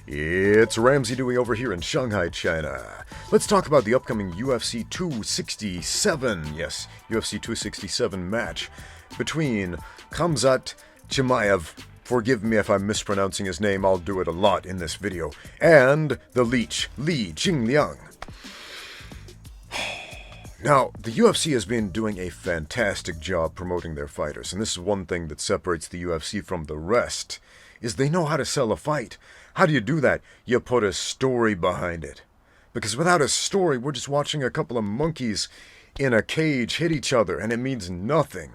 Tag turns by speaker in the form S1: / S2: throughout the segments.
S1: It's Ramsey Dewey over here in Shanghai, China. Let's talk about the upcoming UFC 267, yes, UFC 267 match between Khamzat Chimaev, forgive me if I'm mispronouncing his name, I'll do it a lot in this video, and the Leech, Jingliang. Now, the UFC has been doing a fantastic job promoting their fighters, and this is one thing that separates the UFC from the rest, is they know how to sell a fight. How do you do that? You put a story behind it. Because without a story, we're just watching a couple of monkeys in a cage hit each other, and it means nothing.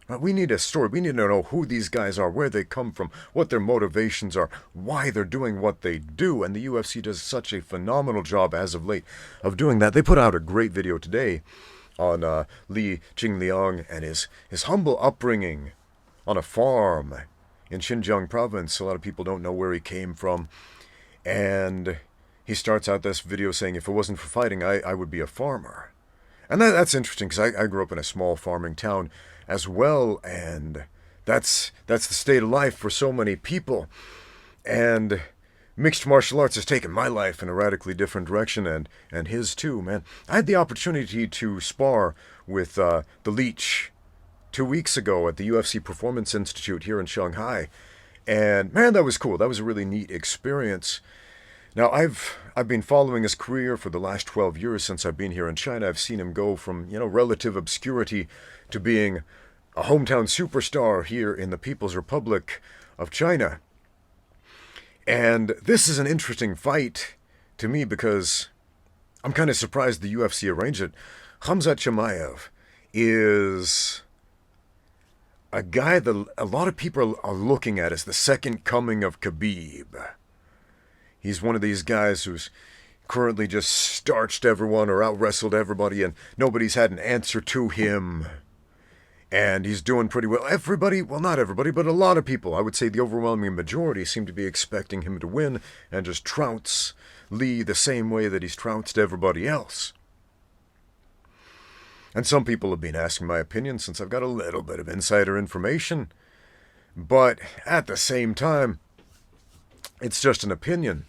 S1: We need a story. We need to know who these guys are, where they come from, what their motivations are, why they're doing what they do, and the UFC does such a phenomenal job as of late of doing that. They put out a great video today on Leech Jingliang and his humble upbringing on a farm in Xinjiang province. A lot of people don't know where he came from, and he starts out this video saying, if it wasn't for fighting, I would be a farmer. And that's interesting, because I grew up in a small farming town as well, and that's the state of life for so many people. And mixed martial arts has taken my life in a radically different direction, and his too, man. I had the opportunity to spar with the Leech 2 weeks ago at the UFC Performance Institute here in Shanghai, and man, that was cool. That was a really neat experience. Now, I've been following his career for the last 12 years since I've been here in China. I've seen him go from, relative obscurity to being a hometown superstar here in the People's Republic of China. And this is an interesting fight to me because I'm kind of surprised the UFC arranged it. Khamzat Chimaev is a guy that a lot of people are looking at as the second coming of Khabib. He's one of these guys who's currently just starched everyone or out-wrestled everybody, and nobody's had an answer to him. And he's doing pretty well. Everybody, well, not everybody, but a lot of people, I would say the overwhelming majority, seem to be expecting him to win and just trounce Lee the same way that he's trounced everybody else. And some people have been asking my opinion since I've got a little bit of insider information. But at the same time, it's just an opinion.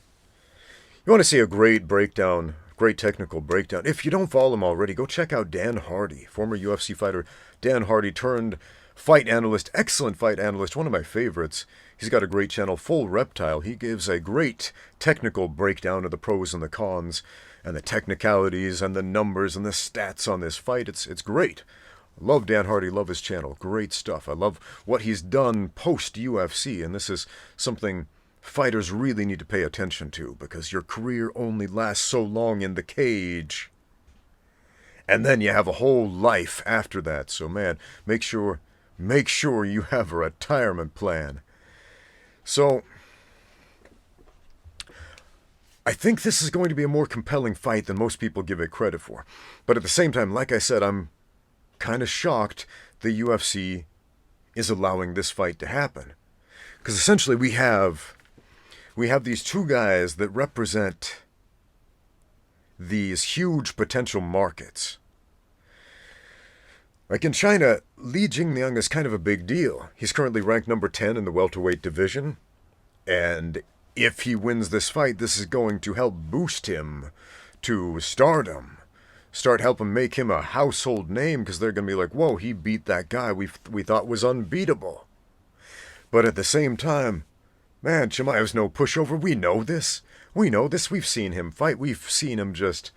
S1: You want to see a great breakdown, great technical breakdown. If you don't follow him already, go check out Dan Hardy, former UFC fighter Dan Hardy turned fight analyst, excellent fight analyst, one of my favorites. He's got a great channel, Full Reptile. He gives a great technical breakdown of the pros and the cons and the technicalities and the numbers and the stats on this fight. It's great. Love Dan Hardy, love his channel. Great stuff. I love what he's done post-UFC, and this is something fighters really need to pay attention to, because your career only lasts so long in the cage, and then you have a whole life after that. So man, make sure you have a retirement plan. So I think this is going to be a more compelling fight than most people give it credit for. But at the same time, like I said, I'm kind of shocked the UFC is allowing this fight to happen, because essentially we have these two guys that represent these huge potential markets. Like in China, Leech Jingliang is kind of a big deal. He's currently ranked number 10 in the welterweight division, and if he wins this fight, this is going to help boost him to stardom. Start helping make him a household name, because they're going to be like, whoa, he beat that guy we thought was unbeatable. But at the same time, man, Chimaev's no pushover. We know this. We've seen him fight. We've seen him just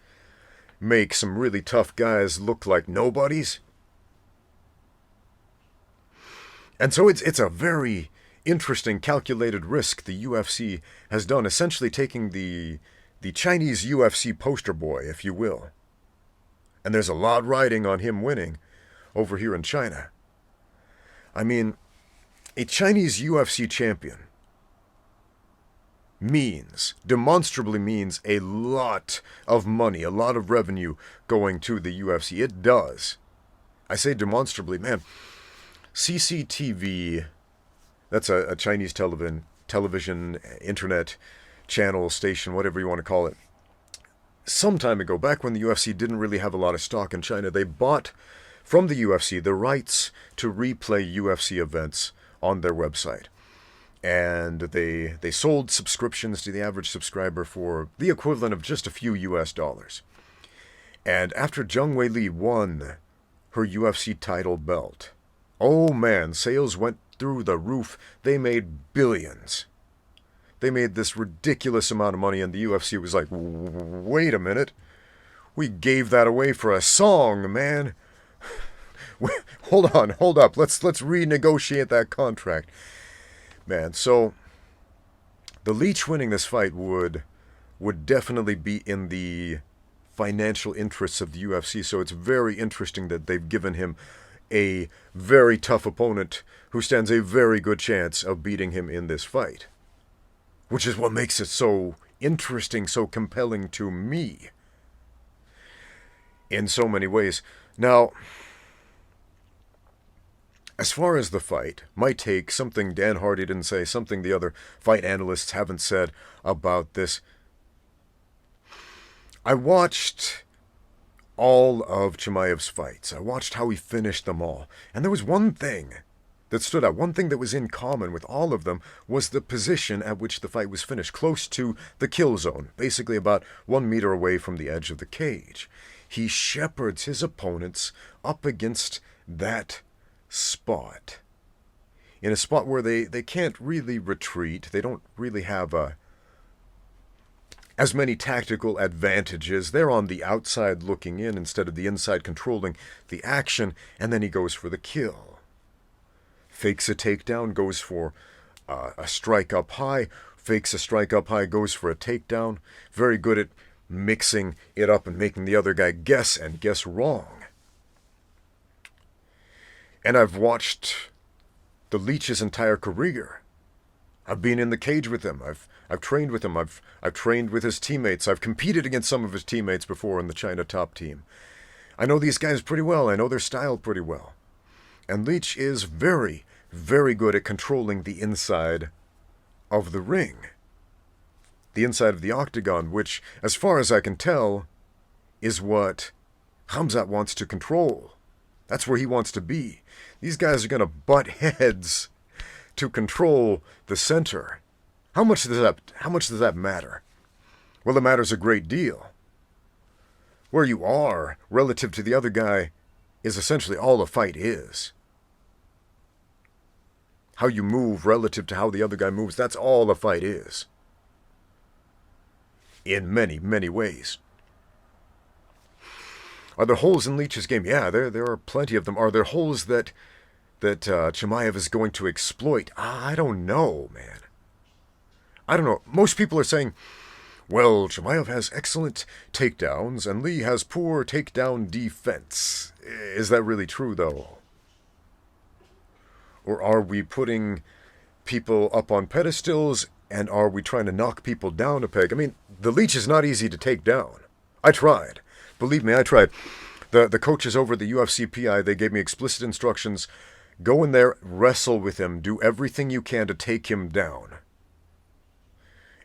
S1: make some really tough guys look like nobodies. And so it's a very interesting, calculated risk the UFC has done, essentially taking the Chinese UFC poster boy, if you will. And there's a lot riding on him winning over here in China. I mean, a Chinese UFC champion demonstrably means a lot of money, a lot of revenue going to the UFC. It does. I say demonstrably, man. CCTV, that's a Chinese television, internet channel, station, whatever you want to call it. Some time ago, back when the UFC didn't really have a lot of stock in China, they bought from the UFC the rights to replay UFC events on their website. and they sold subscriptions to the average subscriber for the equivalent of just a few US dollars. And after Zhang Weili won her UFC title belt, oh man, sales went through the roof. They made billions. They made this ridiculous amount of money, and the UFC was like, wait a minute. We gave that away for a song, man. Hold up. Let's renegotiate that contract. Man, so the Leech winning this fight would definitely be in the financial interests of the UFC, so it's very interesting that they've given him a very tough opponent who stands a very good chance of beating him in this fight. Which is what makes it so interesting, so compelling to me. In so many ways. Now, as far as the fight, my take, something Dan Hardy didn't say, something the other fight analysts haven't said about this. I watched all of Chimaev's fights. I watched how he finished them all. And there was one thing that stood out. One thing that was in common with all of them was the position at which the fight was finished, close to the kill zone, basically about 1 meter away from the edge of the cage. He shepherds his opponents up against that spot, in a spot where they can't really retreat. They don't really have as many tactical advantages. They're on the outside looking in instead of the inside controlling the action, and then he goes for the kill. Fakes a takedown, goes for a strike up high, fakes a strike up high, goes for a takedown. Very good at mixing it up and making the other guy guess and guess wrong. And I've watched the Leech's entire career. I've been in the cage with him. I've trained with him. I've trained with his teammates. I've competed against some of his teammates before in the China top team. I know these guys pretty well. I know their style pretty well. And Leech is very, very good at controlling the inside of the ring. The inside of the octagon, which, as far as I can tell, is what Khamzat wants to control. That's where he wants to be. These guys are going to butt heads to control the center. How much does that matter? Well, it matters a great deal. Where you are relative to the other guy is essentially all a fight is. How you move relative to how the other guy moves, that's all a fight is. In many, many ways. Are there holes in Leech's game? Yeah, there are plenty of them. Are there holes that Chimaev is going to exploit? I don't know, man. I don't know. Most people are saying, well, Chimaev has excellent takedowns and Lee has poor takedown defense. Is that really true, though? Or are we putting people up on pedestals and are we trying to knock people down a peg? I mean, the Leech is not easy to take down. I tried. Believe me, I tried. The coaches over the UFC PI, they gave me explicit instructions. Go in there, wrestle with him, do everything you can to take him down.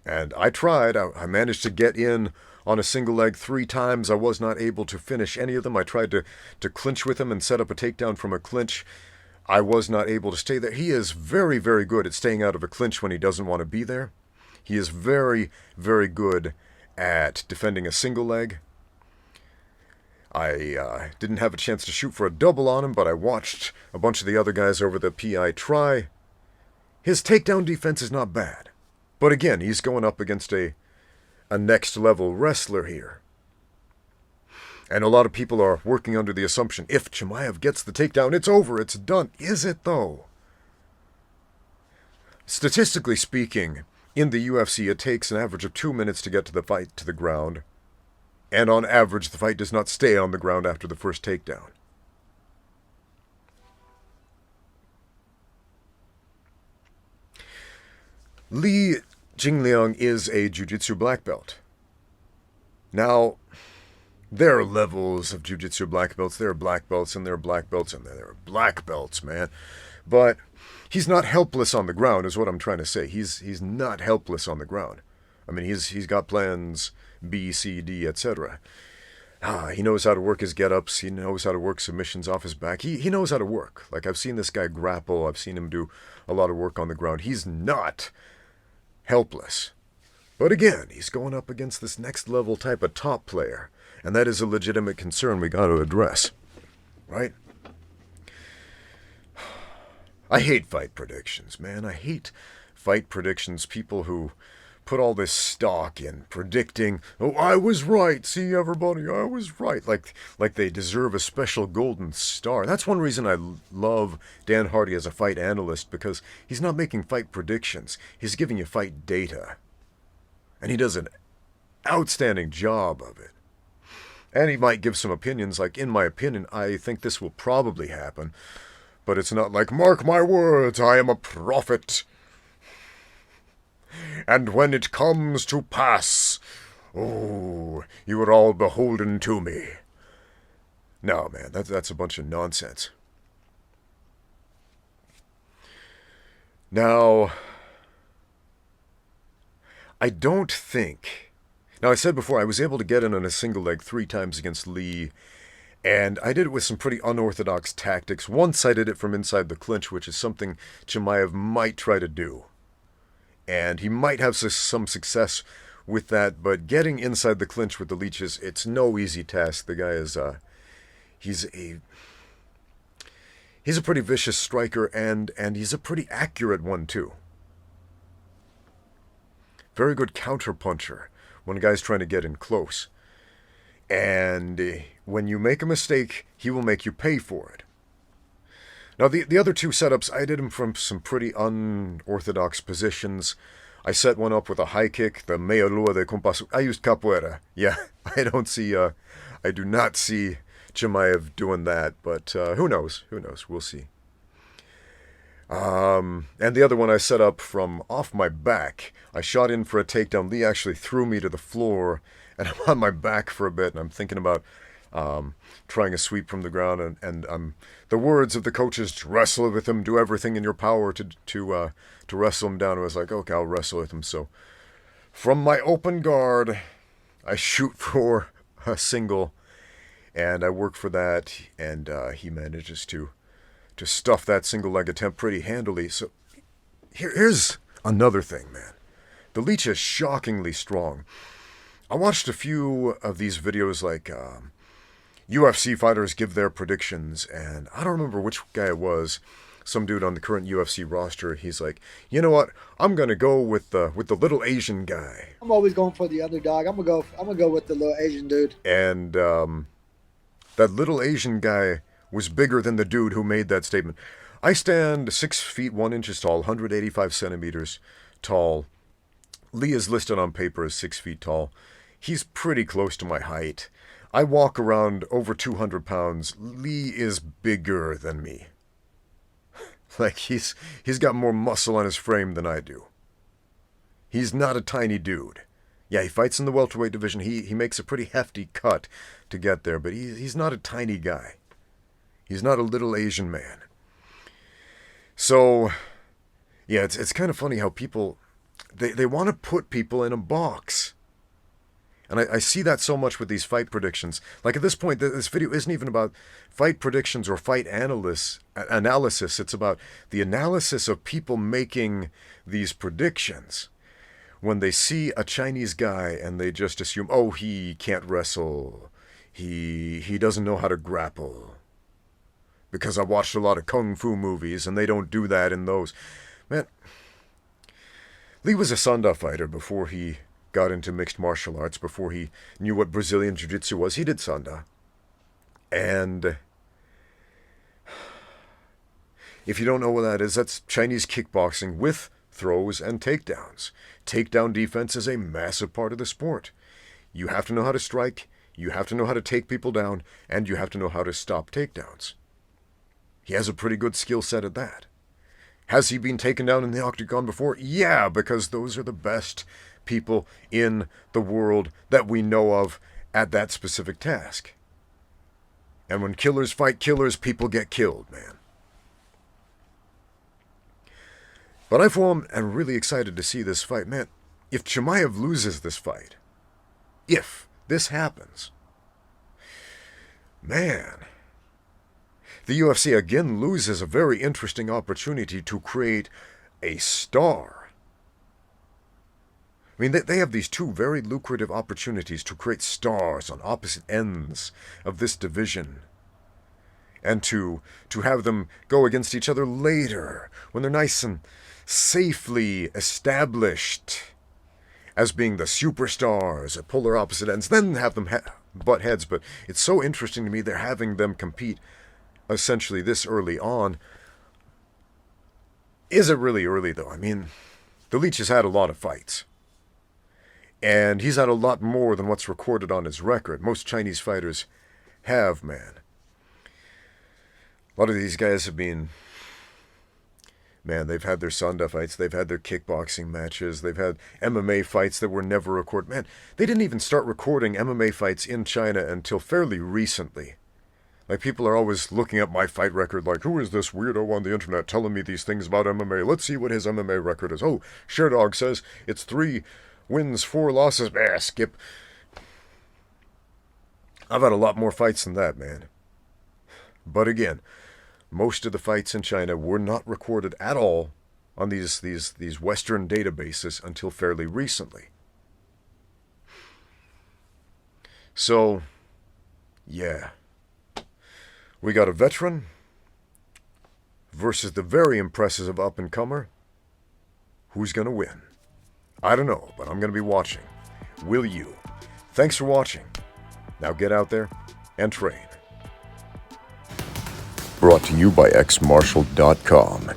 S1: And I tried. I managed to get in on a single leg 3 times. I was not able to finish any of them. I tried to clinch with him and set up a takedown from a clinch. I was not able to stay there. He is very, very good at staying out of a clinch when he doesn't want to be there. He is very, very good at defending a single leg. I didn't have a chance to shoot for a double on him, but I watched a bunch of the other guys over the PI try. His takedown defense is not bad. But again, he's going up against a next-level wrestler here. And a lot of people are working under the assumption, if Chimaev gets the takedown, it's over, it's done. Is it, though? Statistically speaking, in the UFC, it takes an average of 2 minutes to get to the fight to the ground. And on average, the fight does not stay on the ground after the first takedown. Li Jingliang is a jiu-jitsu black belt. Now, there are levels of jiu-jitsu black belts. There are black belts, and there are black belts, and there are black belts, man. But he's not helpless on the ground, is what I'm trying to say. He's not helpless on the ground. I mean, he's got plans B, C, D, etc. He knows how to work his get-ups. He knows how to work submissions off his back. He knows how to work. Like, I've seen this guy grapple. I've seen him do a lot of work on the ground. He's not helpless. But again, he's going up against this next level type of top player. And that is a legitimate concern we got to address. Right? I hate fight predictions, man. I hate fight predictions. People who put all this stock in predicting, oh, I was right. See, everybody, I was right. Like they deserve a special golden star. That's one reason I love Dan Hardy as a fight analyst, because he's not making fight predictions. He's giving you fight data. And he does an outstanding job of it. And he might give some opinions, like, in my opinion, I think this will probably happen. But it's not like, mark my words, I am a prophet. And when it comes to pass, oh, you are all beholden to me. No, man, that's a bunch of nonsense. Now, I don't think... Now, I said before, I was able to get in on a single leg 3 times against Lee, and I did it with some pretty unorthodox tactics. Once I did it from inside the clinch, which is something Chimaev might try to do. And he might have some success with that, but getting inside the clinch with the Leech it's no easy task. The guy is, he's a pretty vicious striker, and he's a pretty accurate one, too. Very good counterpuncher when a guy's trying to get in close. And when you make a mistake, he will make you pay for it. Now, the other 2 setups, I did them from some pretty unorthodox positions. I set one up with a high kick, the meia lua de compasso. I used capoeira. Yeah, I do not see Chimaev doing that, but who knows? Who knows? We'll see. And the other one I set up from off my back. I shot in for a takedown. Lee actually threw me to the floor, and I'm on my back for a bit, and I'm thinking about trying a sweep from the ground, and the words of the coaches, wrestle with him, do everything in your power to wrestle him down. I was like, okay, I'll wrestle with him. So from my open guard, I shoot for a single, and I work for that, and he manages to stuff that single leg attempt pretty handily. So here's another thing, man. The Leech is shockingly strong. I watched a few of these videos, like UFC fighters give their predictions, and I don't remember which guy it was. Some dude on the current UFC roster. He's like, you know what? I'm gonna go with the little Asian guy.
S2: I'm always going for the underdog. I'm gonna go with the little Asian dude.
S1: And that little Asian guy was bigger than the dude who made that statement. I stand 6 feet 1 inches tall, 185 centimeters tall. Lee is listed on paper as 6 feet tall. He's pretty close to my height. I walk around over 200 pounds. Lee is bigger than me. Like, he's got more muscle on his frame than I do. He's not a tiny dude. Yeah, he fights in the welterweight division. He makes a pretty hefty cut to get there, but he's not a tiny guy. He's not a little Asian man. So, yeah, it's kind of funny how people, they want to put people in a box. And I see that so much with these fight predictions. Like, at this point, this video isn't even about fight predictions or fight analysis. It's about the analysis of people making these predictions. When they see a Chinese guy and they just assume, oh, he can't wrestle. He doesn't know how to grapple. Because I watched a lot of kung fu movies and they don't do that in those. Man, Lee was a Sanda fighter before he got into mixed martial arts, before he knew what Brazilian Jiu-Jitsu was. He did Sanda. And if you don't know what that is, that's Chinese kickboxing with throws and takedowns. Takedown defense is a massive part of the sport. You have to know how to strike, you have to know how to take people down, and you have to know how to stop takedowns. He has a pretty good skill set at that. Has he been taken down in the octagon before? Yeah, because those are the best people in the world that we know of at that specific task. And when killers fight killers, people get killed, man. But I, for one, am really excited to see this fight. Man, if Chimaev loses this fight, if this happens, Man, the UFC again loses a very interesting opportunity to create a star. I mean, they have these two very lucrative opportunities to create stars on opposite ends of this division. And to have them go against each other later, when they're nice and safely established as being the superstars at polar opposite ends, then have them butt heads. But it's so interesting to me they're having them compete essentially this early on. Is it really early, though? I mean, the Leech has had a lot of fights. And he's had a lot more than what's recorded on his record. Most Chinese fighters have, man. A lot of these guys have been... Man, they've had their Sanda fights, they've had their kickboxing matches, they've had MMA fights that were never recorded. Man, they didn't even start recording MMA fights in China until fairly recently. Like, people are always looking at my fight record like, who is this weirdo on the internet telling me these things about MMA? Let's see what his MMA record is. Oh, Sherdog says it's 3 wins, 4 losses. Skip. I've had a lot more fights than that, man. But again, most of the fights in China were not recorded at all on these Western databases until fairly recently. So, yeah. We got a veteran versus the very impressive up-and-comer. Who's going to win? I don't know, but I'm going to be watching. Will you? Thanks for watching. Now get out there and train. Brought to you by xmartial.com.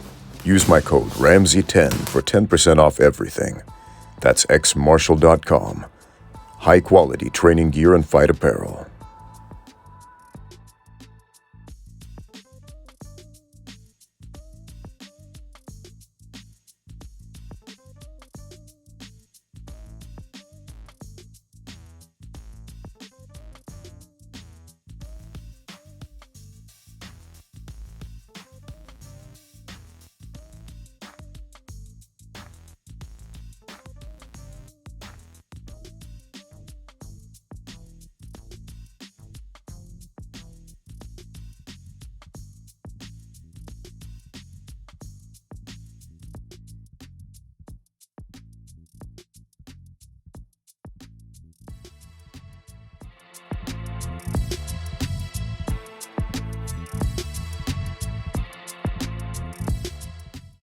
S1: Use my code Ramsey10 for 10% off everything. That's xmartial.com. High quality training gear and fight apparel.